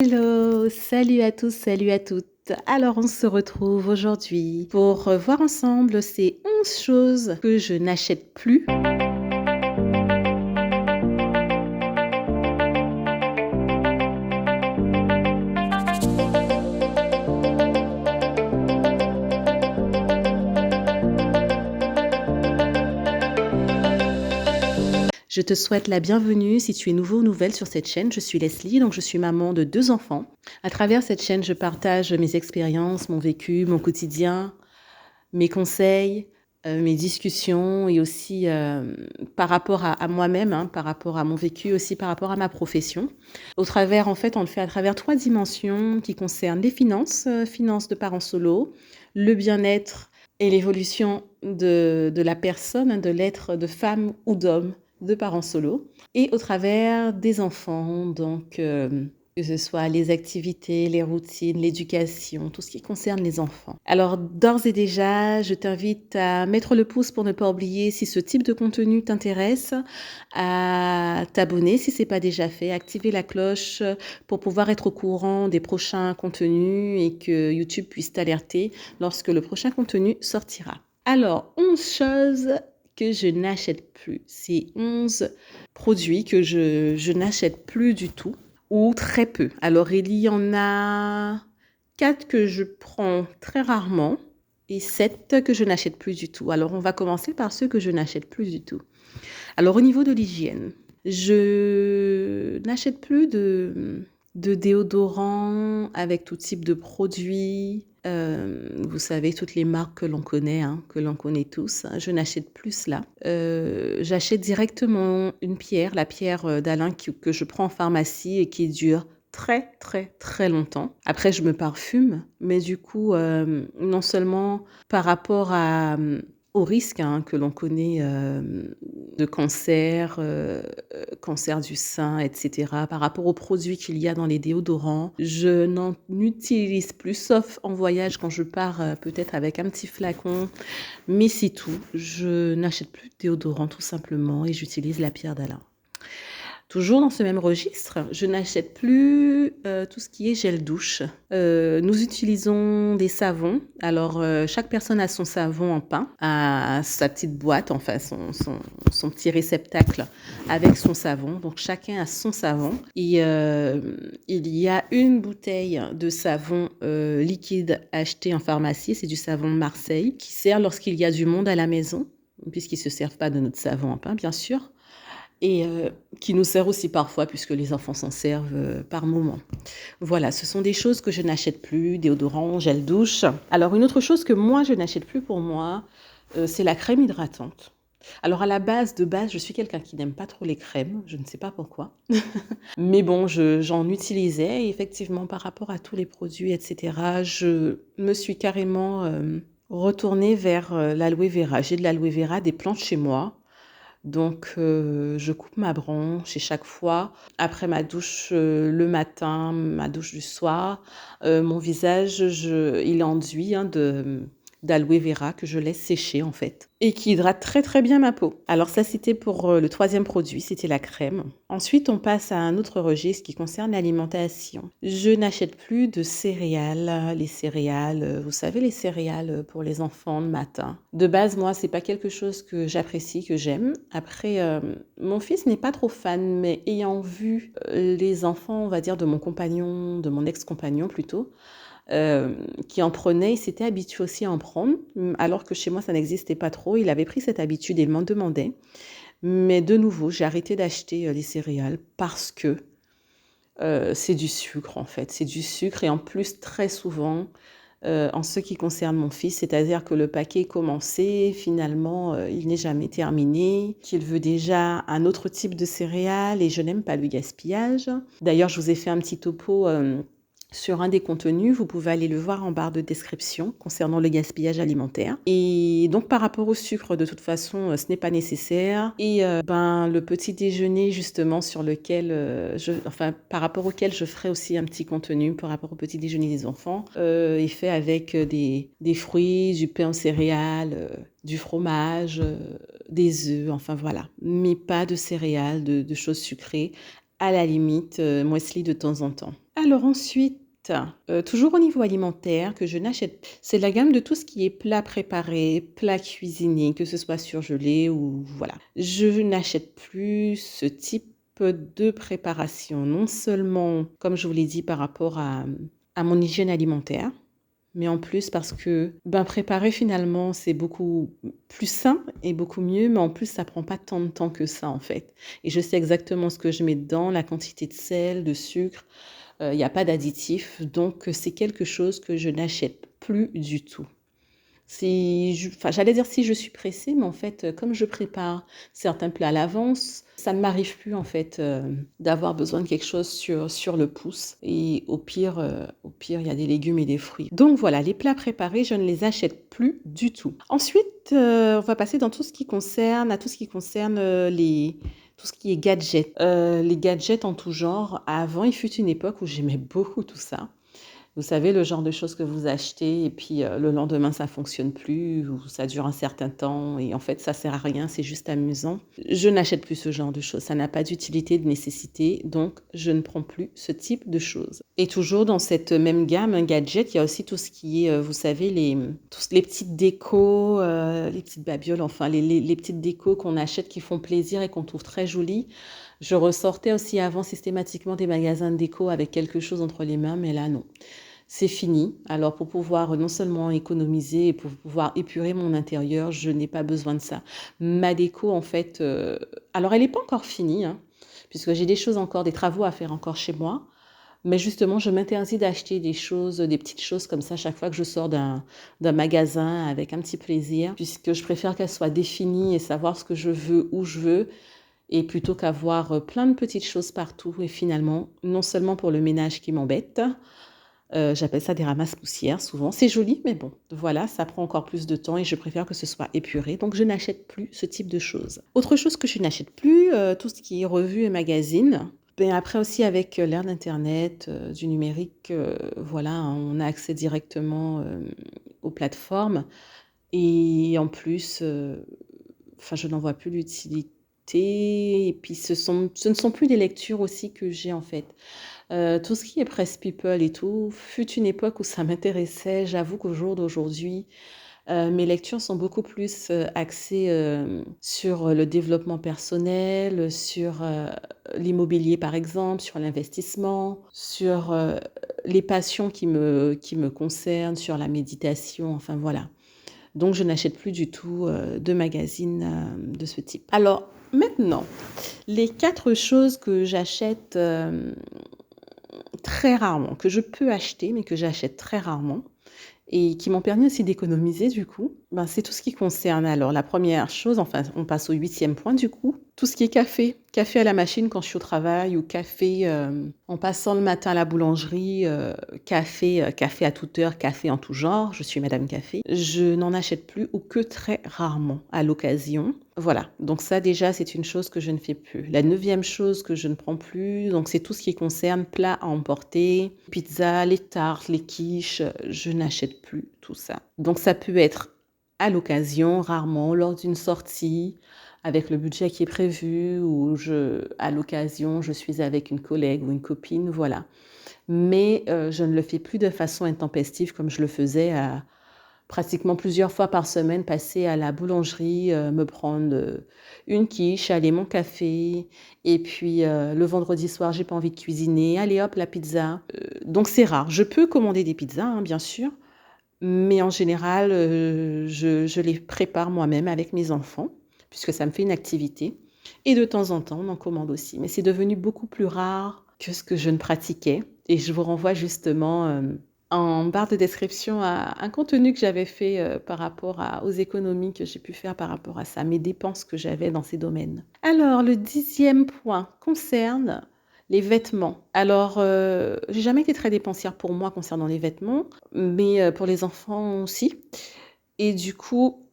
Hello, salut à tous, salut à toutes. Alors on se retrouve aujourd'hui pour voir ensemble ces 11 choses que je n'achète plus. Je te souhaite la bienvenue si tu es nouveau ou nouvelle sur cette chaîne. Je suis Leslie, donc je suis maman de 2 enfants. À travers cette chaîne, je partage mes expériences, mon vécu, mon quotidien, mes conseils, mes discussions et aussi par rapport à moi-même, par rapport à mon vécu, aussi par rapport à ma profession. Au travers, en fait, on le fait à travers 3 dimensions qui concernent les finances, finances de parents solo, le bien-être et l'évolution de la personne, de l'être de femme ou d'homme de parents solo, et au travers des enfants, donc que ce soit les activités, les routines, l'éducation, tout ce qui concerne les enfants. Alors, d'ores et déjà, je t'invite à mettre le pouce pour ne pas oublier si ce type de contenu t'intéresse, à t'abonner si ce n'est pas déjà fait, activer la cloche pour pouvoir être au courant des prochains contenus et que YouTube puisse t'alerter lorsque le prochain contenu sortira. Alors, 11 choses que je n'achète plus. C'est 11 produits que je n'achète plus du tout ou très peu. Alors, il y en a 4 que je prends très rarement et 7 que je n'achète plus du tout. Alors, on va commencer par ceux que je n'achète plus du tout. Alors, au niveau de l'hygiène, je n'achète plus de déodorant avec tout type de produits. Vous savez, toutes les marques que l'on connaît, que l'on connaît tous. Je n'achète plus cela. J'achète directement une pierre, la pierre d'Alain que je prends en pharmacie et qui dure très, très, très longtemps. Après, je me parfume, mais du coup, non seulement par rapport au risque que l'on connaît de cancer, cancer du sein, etc. Par rapport aux produits qu'il y a dans les déodorants, je n'en utilise plus, sauf en voyage quand je pars peut-être avec un petit flacon, mais c'est tout. Je n'achète plus de déodorant tout simplement et j'utilise la pierre d'Alain. Toujours dans ce même registre, je n'achète plus tout ce qui est gel douche. Nous utilisons des savons. Alors, chaque personne a son savon en pain, a sa petite boîte, enfin son petit réceptacle avec son savon. Donc, chacun a son savon. Et il y a une bouteille de savon liquide acheté en pharmacie. C'est du savon de Marseille qui sert lorsqu'il y a du monde à la maison, puisqu'ils ne se servent pas de notre savon en pain, bien sûr. Et qui nous sert aussi parfois puisque les enfants s'en servent par moment. Voilà, ce sont des choses que je n'achète plus, déodorant, gel douche. Alors une autre chose que moi je n'achète plus pour moi, c'est la crème hydratante. Alors à la base, je suis quelqu'un qui n'aime pas trop les crèmes, je ne sais pas pourquoi. Mais bon, j'en utilisais et effectivement par rapport à tous les produits, etc., je me suis carrément retournée vers l'aloe vera. J'ai de l'aloe vera, des plantes chez moi. Donc, je coupe ma branche et chaque fois, après ma douche le matin, ma douche du soir, mon visage, il est enduit d'aloe vera que je laisse sécher en fait et qui hydrate très très bien ma peau. Alors ça, c'était pour le troisième produit, c'était la crème. Ensuite, on passe à un autre registre qui concerne l'alimentation. Je n'achète plus de céréales, les céréales, vous savez, les céréales pour les enfants le matin. De base, moi, c'est pas quelque chose que j'apprécie, que j'aime. Après, mon fils n'est pas trop fan, mais ayant vu les enfants, on va dire, de mon compagnon, de mon ex-compagnon plutôt, qui en prenait, il s'était habitué aussi à en prendre, alors que chez moi, ça n'existait pas trop. Il avait pris cette habitude et il m'en demandait. Mais de nouveau, j'ai arrêté d'acheter les céréales parce que c'est du sucre, en fait. C'est du sucre et en plus, très souvent, en ce qui concerne mon fils, c'est-à-dire que le paquet est commencé, finalement, il n'est jamais terminé, qu'il veut déjà un autre type de céréales et je n'aime pas le gaspillage. D'ailleurs, je vous ai fait un petit topo sur un des contenus, vous pouvez aller le voir en barre de description concernant le gaspillage alimentaire. Et donc par rapport au sucre, de toute façon, ce n'est pas nécessaire. Et le petit déjeuner justement sur lequel, par rapport auquel je ferai aussi un petit contenu par rapport au petit déjeuner des enfants, est fait avec des fruits, du pain aux céréales, du fromage, des œufs, enfin voilà. Mais pas de céréales, de choses sucrées. à la limite, muesli de temps en temps. Alors ensuite, toujours au niveau alimentaire que je n'achète c'est la gamme de tout ce qui est plat préparé, plat cuisiné, que ce soit surgelé ou voilà. Je n'achète plus ce type de préparation. Non seulement, comme je vous l'ai dit, par rapport à mon hygiène alimentaire, mais en plus parce que, ben, préparer finalement, c'est beaucoup plus sain et beaucoup mieux, mais en plus, ça prend pas tant de temps que ça, en fait. Et je sais exactement ce que je mets dedans, la quantité de sel, de sucre, il y a pas d'additifs, donc c'est quelque chose que je n'achète plus du tout. Si je enfin, j'allais dire si je suis pressée, mais en fait, comme je prépare certains plats à l'avance, ça ne m'arrive plus en fait, d'avoir besoin de quelque chose sur le pouce et au pire, il y a des légumes et des fruits. Donc voilà, les plats préparés, je ne les achète plus du tout. Ensuite, on va passer dans tout ce qui concerne tout ce qui est gadgets. Les gadgets en tout genre. Avant, il fut une époque où j'aimais beaucoup tout ça. Vous savez, le genre de choses que vous achetez et puis, le lendemain ça fonctionne plus ou ça dure un certain temps et en fait ça sert à rien, c'est juste amusant. Je n'achète plus ce genre de choses, ça n'a pas d'utilité, de nécessité, donc je ne prends plus ce type de choses. Et toujours dans cette même gamme, un gadget, il y a aussi tout ce qui est, vous savez tous les petites décos, les petites babioles, enfin les petites décos qu'on achète qui font plaisir et qu'on trouve très jolies. Je ressortais aussi avant systématiquement des magasins de déco avec quelque chose entre les mains, mais là non. C'est fini. Alors pour pouvoir non seulement économiser et pour pouvoir épurer mon intérieur, je n'ai pas besoin de ça. Ma déco en fait, alors elle n'est pas encore finie, hein, puisque j'ai des choses encore, des travaux à faire encore chez moi. Mais justement, je m'interdis d'acheter des choses, des petites choses comme ça chaque fois que je sors d'un magasin avec un petit plaisir, puisque je préfère qu'elles soient définies et savoir ce que je veux, où je veux, et plutôt qu'avoir plein de petites choses partout et finalement, non seulement pour le ménage qui m'embête, j'appelle ça des ramasses-poussières souvent. C'est joli, mais bon, voilà, ça prend encore plus de temps et je préfère que ce soit épuré, donc je n'achète plus ce type de choses. Autre chose que je n'achète plus, tout ce qui est revues et magazines. Ben, après aussi avec, l'ère d'internet, du numérique, voilà, hein, on a accès directement, aux plateformes et en plus, enfin je n'en vois plus l'utilité et puis ce ne sont plus des lectures aussi que j'ai en fait. Tout ce qui est presse people et tout, fut une époque où ça m'intéressait. J'avoue qu'au jour d'aujourd'hui, mes lectures sont beaucoup plus, axées, sur le développement personnel, sur, l'immobilier par exemple, sur l'investissement, sur, les passions qui me concernent, sur la méditation, enfin voilà. Donc je n'achète plus du tout, de magazines, de ce type. Alors maintenant, les 4 choses que j'achète, très rarement, que je peux acheter, mais que j'achète très rarement et qui m'ont permis aussi d'économiser du coup, ben, c'est tout ce qui concerne alors la première chose, enfin on passe au 8e point du coup, tout ce qui est café. Café à la machine quand je suis au travail ou café, en passant le matin à la boulangerie, café à toute heure, café en tout genre, je suis madame café. Je n'en achète plus ou que très rarement à l'occasion. Voilà, donc ça déjà c'est une chose que je ne fais plus. La 9e chose que je ne prends plus, donc c'est tout ce qui concerne plats à emporter, pizza, les tartes, les quiches, je n'achète plus tout ça. Donc ça peut être à l'occasion, rarement, lors d'une sortie, avec le budget qui est prévu ou à l'occasion, je suis avec une collègue ou une copine, voilà. Mais je ne le fais plus de façon intempestive comme je le faisais à pratiquement plusieurs fois par semaine, passer à la boulangerie, me prendre, une quiche, aller mon café et puis, le vendredi soir, j'ai pas envie de cuisiner, allez hop, la pizza. Donc c'est rare. Je peux commander des pizzas, hein, bien sûr, mais en général, je les prépare moi-même avec mes enfants, puisque ça me fait une activité et de temps en temps, on en commande aussi. Mais c'est devenu beaucoup plus rare que ce que je ne pratiquais et je vous renvoie justement, en barre de description à un contenu que j'avais fait, par rapport aux économies que j'ai pu faire par rapport à ça, mes dépenses que j'avais dans ces domaines. Alors le 10e point concerne les vêtements. Alors, j'ai jamais été très dépensière pour moi concernant les vêtements, mais pour les enfants aussi et du coup,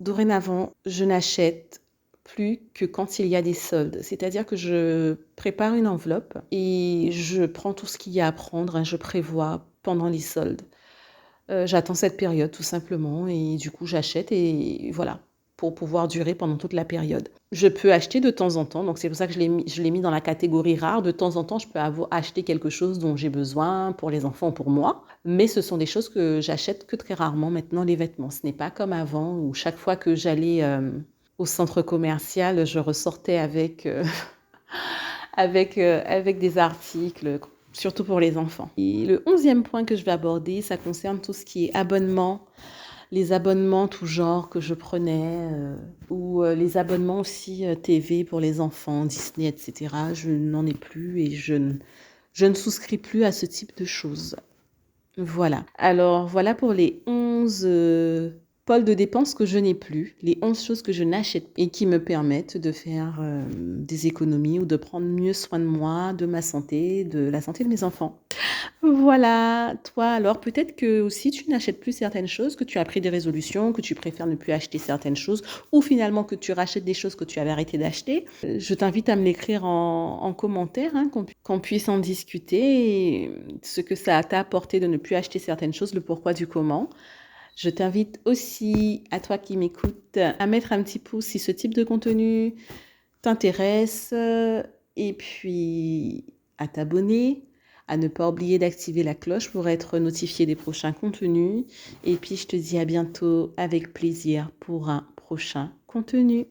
dorénavant, je n'achète plus que quand il y a des soldes. C'est-à-dire que je prépare une enveloppe et je prends tout ce qu'il y a à prendre, hein, je prévois pendant les soldes. J'attends cette période tout simplement et du coup, j'achète et voilà. pour pouvoir durer pendant toute la période. Je peux acheter de temps en temps, donc c'est pour ça que je l'ai mis dans la catégorie rare. De temps en temps, je peux acheter quelque chose dont j'ai besoin pour les enfants ou pour moi, mais ce sont des choses que j'achète que très rarement maintenant, les vêtements. Ce n'est pas comme avant où chaque fois que j'allais au centre commercial, je ressortais avec, avec des articles, surtout pour les enfants. Et le 11e point que je vais aborder, ça concerne tout ce qui est abonnement, les abonnements tout genre que je prenais, ou les abonnements aussi TV pour les enfants, Disney, etc. Je n'en ai plus et je ne souscris plus à ce type de choses. Voilà. Alors, voilà pour les 11 pôles de dépenses que je n'ai plus, les 11 choses que je n'achète et qui me permettent de faire des économies ou de prendre mieux soin de moi, de ma santé, de la santé de mes enfants. Voilà, toi alors peut-être que aussi tu n'achètes plus certaines choses, que tu as pris des résolutions, que tu préfères ne plus acheter certaines choses ou finalement que tu rachètes des choses que tu avais arrêté d'acheter. Je t'invite à me l'écrire en commentaire, hein, qu'on puisse en discuter, et ce que ça t'a apporté de ne plus acheter certaines choses, le pourquoi du comment. Je t'invite aussi, à toi qui m'écoutes, à mettre un petit pouce si ce type de contenu t'intéresse et puis à t'abonner, à ne pas oublier d'activer la cloche pour être notifié des prochains contenus. Et puis je te dis à bientôt avec plaisir pour un prochain contenu.